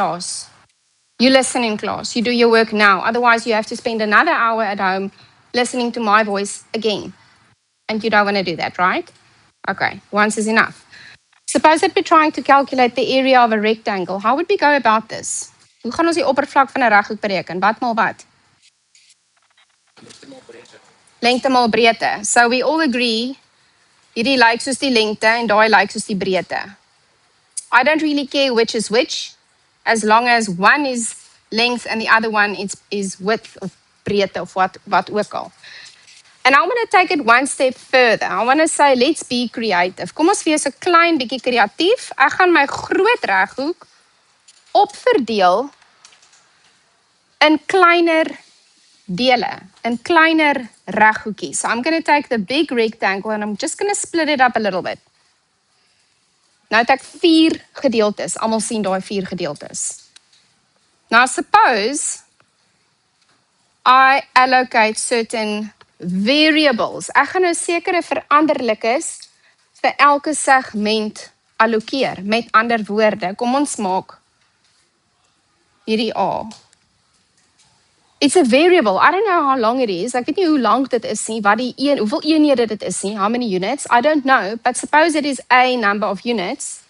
class. You listen in class. You do your work now. Otherwise, you have to spend another hour at home listening to my voice again. And you don't want to do that, right? Okay, once is enough. Suppose that we're trying to calculate the area of a rectangle. How would we go about this? Hoe gaan ons die oppervlak van 'n reghoek bereken? Wat maal wat? Lengte maal breedte. So we all agree hierdie lyk soos die lengte en daai lyk soos die breedte. I don't really care which is which, as long as one is length and the other one is width of breedte of wat ook al. And I want to take it one step further. I want to say, let's be creative. Kom ons wees 'n klein bietjie kreatief. Ek gaan my groot reghoek opverdeel in kleiner dele, in kleiner reghoekies. So I'm going to take the big rectangle and I'm just going to split it up a little bit. Nou het ek 4 gedeeltes. Almal sien daai 4 gedeeltes. Now suppose I allocate certain variables. Ek gaan nou sekere veranderlikes vir elke segment allokeer. Met ander woorde, kom ons maak hierdie A. It's a variable. I don't know how long it is. Ek weet nie hoe lank dit is nie, hoeveel eenhede dit is nie, how many units. I don't know, but suppose it is A number of units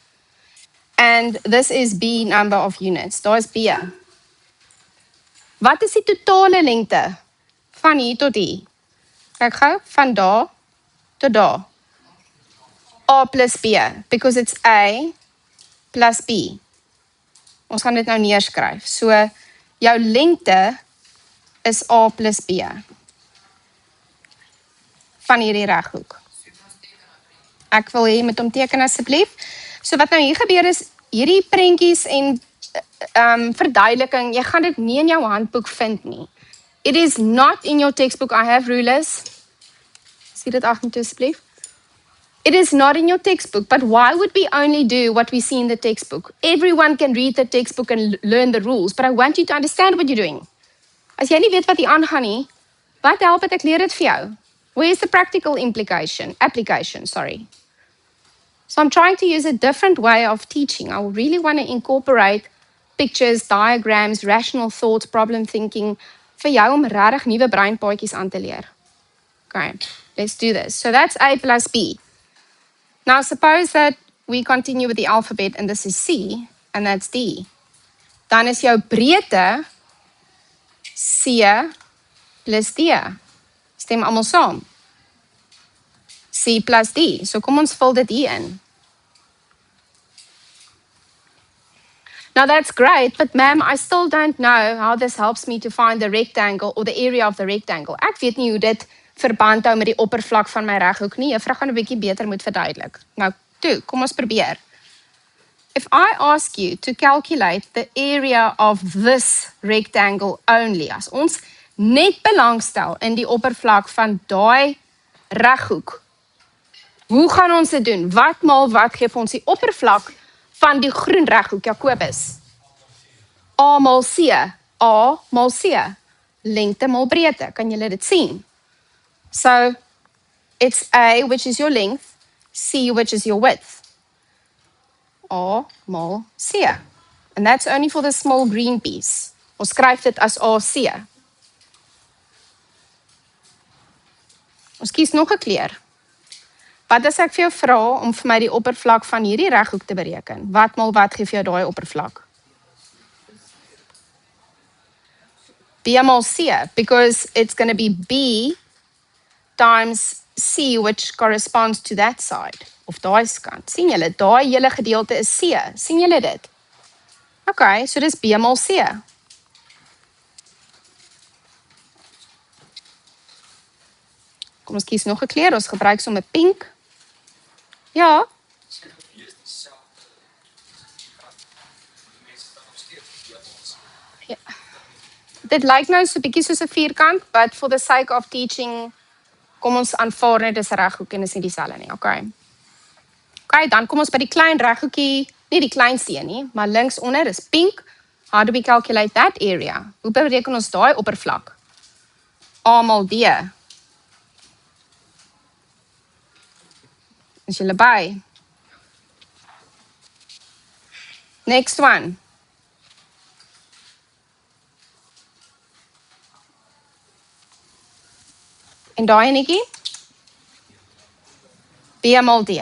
and this is B number of units. Daar is B. Wat is die totale lengte van hier tot hier? Kyk gou, van daar tot daar. A plus B, because it's A plus B. Ons gaan dit nou neerskryf. So, jou lengte is A plus B. Van hierdie reghoek. Ek wil hê jy moet hom teken asseblief. So wat nou hier gebeur is, hierdie prentjies en verduideliking, jy gaan dit nie in jou handboek vind nie. It is not in your textbook. I have rulers. Sien dit af met asseblief. It is not in your textbook, but why would we only do what we see in the textbook? Everyone can read the textbook and learn the rules, but I want you to understand what you're doing. As jy nie weet wat hier aangaan nie, wat help het ek leer dit vir jou? Where's the practical application, sorry. So I'm trying to use a different way of teaching. I really want to incorporate pictures, diagrams, rational thoughts, problem thinking, vir jou om regtig nuwe breinpaadjies aan te leer. Okay, let's do this. So that's A plus B. Now suppose that we continue with the alphabet and this is C and that's D. Dan is jou breedte C plus D. Stem almal saam. C plus D. So kom ons vul dit hier in. Now that's great, but ma'am, I still don't know how this helps me to find the rectangle or the area of the rectangle. Ek weet nie hoe dit verband hou met die oppervlak van my reghoek nie. Juffrou gaan 'n bietjie beter moet verduidelik. Nou, toe, kom ons probeer. If I ask you to calculate the area of this rectangle only, as ons net belangstel in die oppervlak van daai reghoek, hoe gaan ons dit doen? Wat maal wat gee vir ons die oppervlak van die groen reghoek, Jacobus? A maal C. A maal C. Lengte maal breedte. Kan julle dit sien? So, it's A, which is your length, C, which is your width. A maal C. And that's only for the small green piece. Ons skryf dit as AC. Ons kies nog 'n kleur. Wat as ek vir jou vra om vir my die oppervlak van hierdie reghoek te bereken? Wat maal wat gee vir jou daai oppervlak? B maal C, because it's going to be B times C, which corresponds to that side, of daai kant. Sien julle, daai hele gedeelte is C. Sien julle dit? Okay, so dis B maal C. Kom ons kies nog 'n kleur, ons gebruik sommer pink. Ja. Ja. Dit lyk nou so 'n bietjie soos 'n vierkant, but for the sake of teaching, kom ons aanvaar net dis 'n reghoek en is nie dieselfde nie, okay. Okay, dan kom ons by die klein reghoekie, nie die kleinste een nie, maar links onder is pink. How do we calculate that area? Hoe bereken ons daai oppervlak? A maal D. Is julle by? Next one. En daai enetjie? B mal D.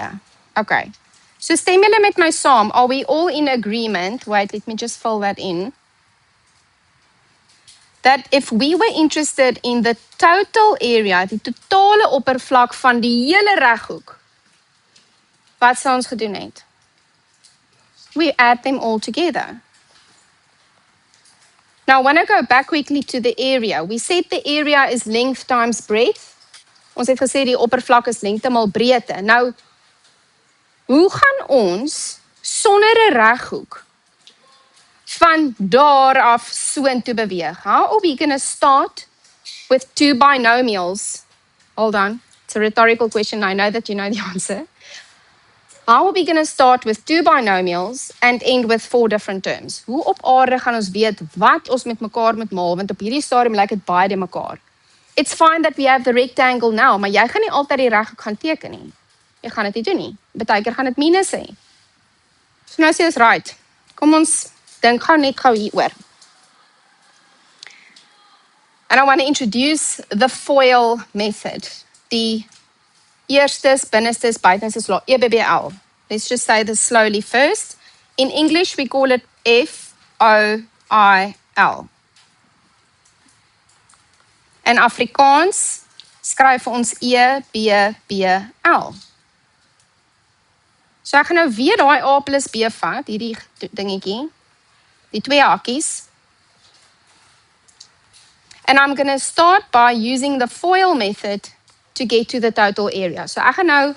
Okay. So stem julle met my saam. Are we all in agreement? Wait, let me just fill that in. That if we were interested in the total area, die totale oppervlak van die hele reghoek, wat sou ons gedoen het? We add them all together. Now, when I go back quickly to the area, we said the area is length times breadth. Ons het gesê die oppervlak is lengte mal breedte. Nou, hoe gaan ons sonder 'n reghoek van daar af soontoe beweeg? How are we going to start with two binomials? Hold on, it's a rhetorical question. I know that you know the answer. How are we going to start with two binomials and end with four different terms? Hoe op aarde gaan ons weet wat ons met mekaar moet maal, want op hierdie stadium lyk dit baie de mekaar. It's fine that we have the rectangle now, maar jy gaan nie altyd die reghoek gaan teken nie. Jy gaan dit nie doen nie. Partykeer gaan dit minus hê. So nou sê ons right. Kom ons dink gou net gou hieroor. And I want to introduce the FOIL method. Die eerstes, binnestes, buitenstes law, EBBL. Let's just say this slowly first. In English, we call it FOIL. In Afrikaans skryf ons EBBL. So ek gaan nou weer daai A plus B vat, hierdie dingetjie, die twee hakies. And I'm going to start by using the FOIL method to get to the total area. So ek gaan nou,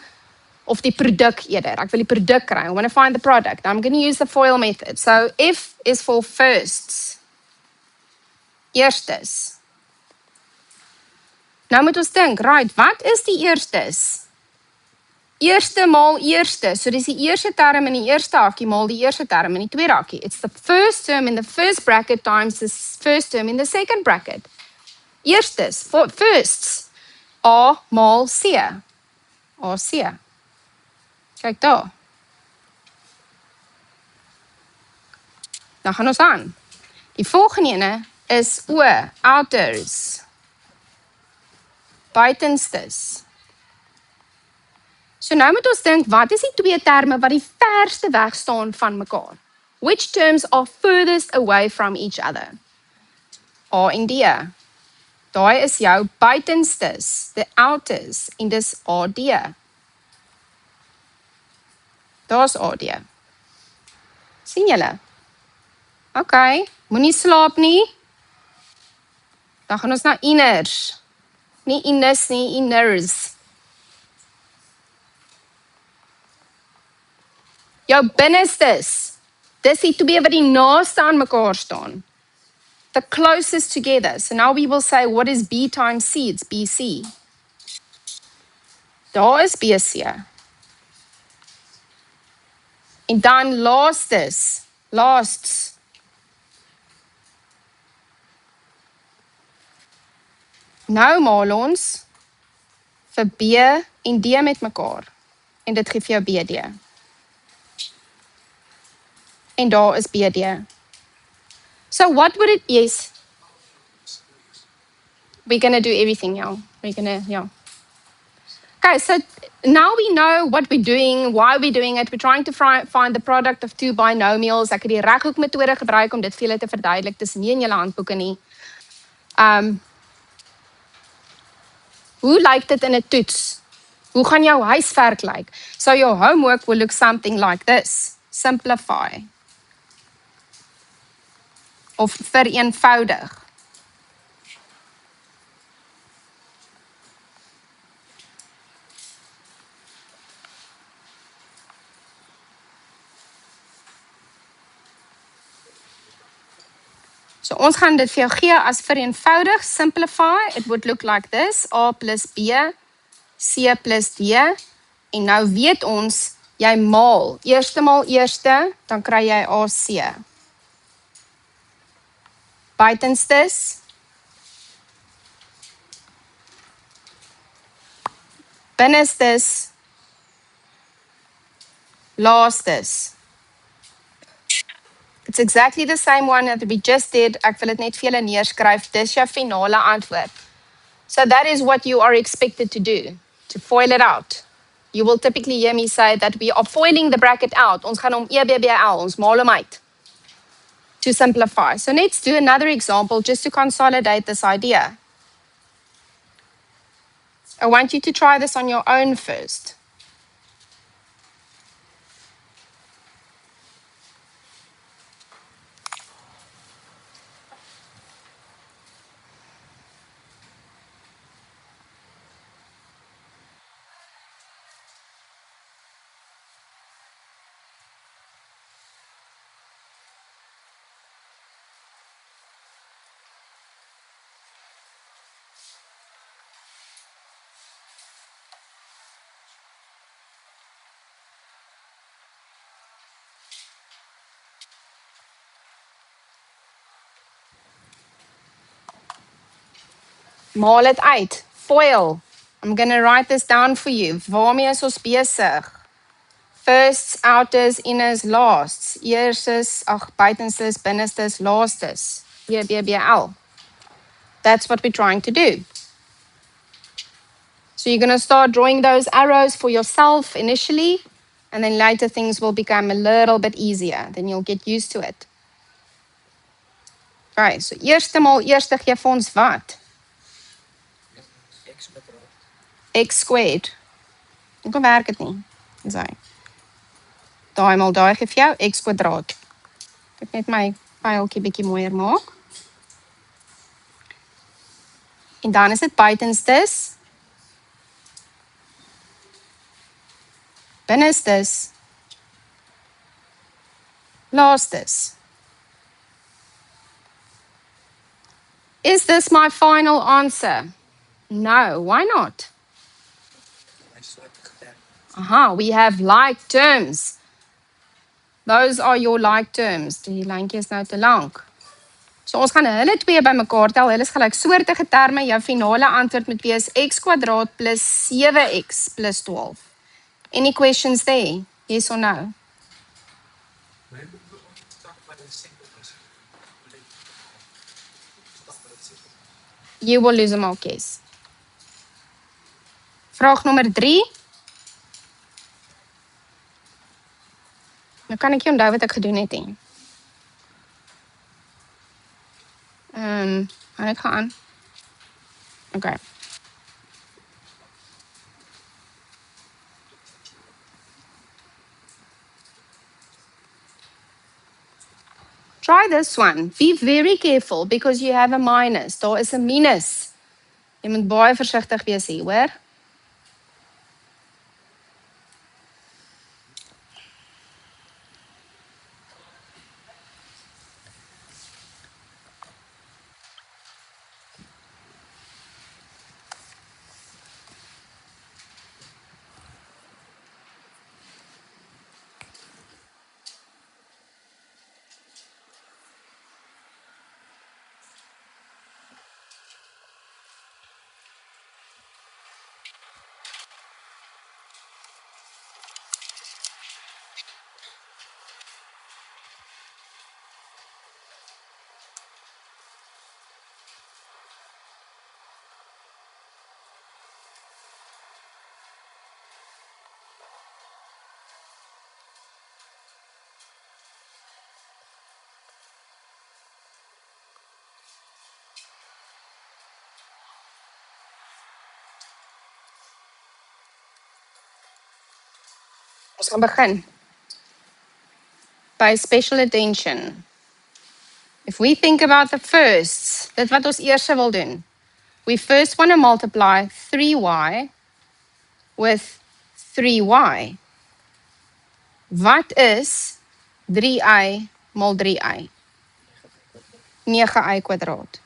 of die produk eerder, ek wil die produk kry, I want to find the product. I'm going to use the FOIL method. So F is for firsts, eerstes. Nou moet ons dink, right, wat is die eerstes? Eerste maal eerste, so dis die eerste term in die eerste hakie maal die eerste term in die tweede hakie. It's the first term in the first bracket times the first term in the second bracket. Eerstes, firsts, A maal C. AC. Kyk daar. Dan gaan ons aan. Die volgende ene is O, outers. Buitenstes. So nou moet ons dink, wat is die twee terme wat die verste weg staan van mekaar? Which terms are furthest away from each other? A en D. Daai is jou buitenstes, the outers, en dis AD. Daar's AD. Sien julle? OK, moenie slaap nie. Dan gaan ons na inners. Nie inners nie, inners. Jou binnestes, dis die twee wat die naaste aan mekaar staan. The closest together. So now we will say, what is B times C? It's BC. Daar is BC. En dan laastes, lasts. Nou maal ons vir B en D met mekaar. En dit gee vir jou BD. En daar is BD. So what would it, yes. We're going to do everything, yeah. We're going to, yeah. Okay, so now we know what we're doing, why we're doing it. We're trying to find the product of two binomials. Ek het die reghoekmetode gebruik om dit vir julle te verduidelik. Dis nie in julle handboeke nie. Hoe lyk dit in 'n toets? Hoe gaan jou huiswerk lyk? So your homework will look something like this. Simplify. Of vereenvoudig. So ons gaan dit vir jou gee as vereenvoudig, simplify. It would look like this. A plus B, C plus D. En nou weet ons, jy maal. Eerste maal eerste, dan kry jy AC. Buitenstes. Binnestes. Laastes. It's exactly the same one that we just did. Ek wil dit net vir julle neerskryf. Dis jou finale antwoord. So that is what you are expected to do, to FOIL it out. You will typically hear me say that we are foiling the bracket out. Ons gaan hom EBBL, ons maal hom uit. To simplify. So let's do another example just to consolidate this idea. I want you to try this on your own first. Maal het uit. Foil. I'm going to write this down for you. Waarmee is ons besig? Firsts, outers, inners, lasts. Eerstes, buitenstes, binnenstes, lastes. BBBL. That's what we're trying to do. So you're going to start drawing those arrows for yourself initially, and then later things will become a little bit easier. Then you'll get used to it. Okay, so eerste gee vir ons wat? X squared. Hoekom werk dit nie? Dis hy. Daai maal daai gee vir jou x kwadraat. Ek net my pyltjie bietjie mooier maak. En dan is dit buitenstes. Binnestes. Laastes. Is this my final answer? No, why not? Aha, we have like terms. Those are your like terms. Die lyntjie is nou te lank. So ons gaan hulle twee bymekaar tel. Hulle is gelyksoortige terme. Jou finale antwoord moet wees x kwadraat plus 7x plus 12. Any questions there? Yes or no? You will lose them all, Kees. Vraag nommer 3. Nou kan ek nie onthou wat ek gedoen het nie. Gaan ek gaan. Okay. Try this one. Be very careful because you have a minus. Daar is 'n minus. Jy moet baie versigtig wees hier, hoor? Ons gaan begin. By special attention. If we think about the firsts, dit wat ons eers wil doen. We first want to multiply 3y with 3y. Wat is 3y mal 3y? 9y kwadraat.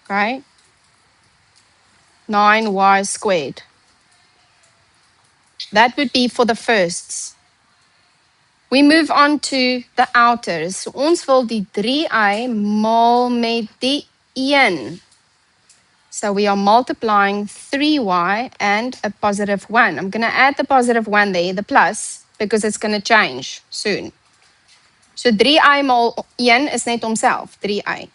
Okay? 9y squared. That would be for the firsts. We move on to the outers. So ons wil die 3y mal met die 1. So we are multiplying 3y and a positive 1. I'm going to add the positive 1 there, the plus, because it's going to change soon. So 3y mal 1 is net homself, 3y.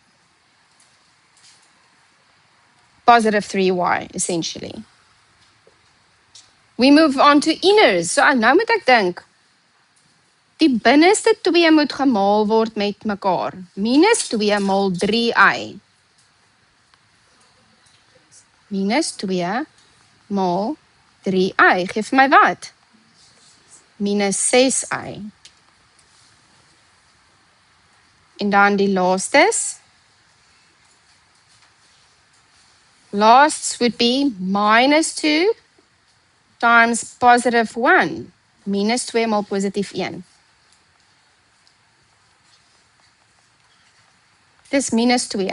positive 3y, essentially. We move on to inners. So nou moet ek dink, die binneste 2 moet gemaal word met mekaar. Minus 2 maal 3y. Minus 2 maal 3y. Geef my wat? Minus 6y. En dan die laastes. Lasts would be minus 2 times positive 1. Minus 2 maal positief 1. Dis minus 2.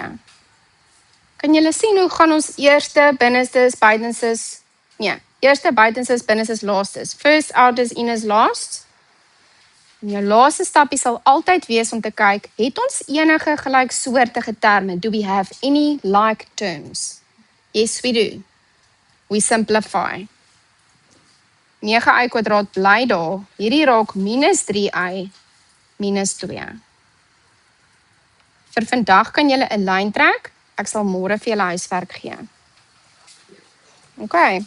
Kan julle sien hoe gaan ons eerste, binnenstes, buitenstes? Nee, eerste, buitenstes, binnenstes, laastes. First, outers, inners, last. En jou laaste stapie sal altyd wees om te kyk, het ons enige gelyksoortige terme? Do we have any like terms? Yes, we do. We simplify. 9y kwadraat bly daar. Hierdie raak minus 3y minus 2. Vir vandag kan julle 'n lyn trek. Ek sal môre vir julle huiswerk gee. Okay.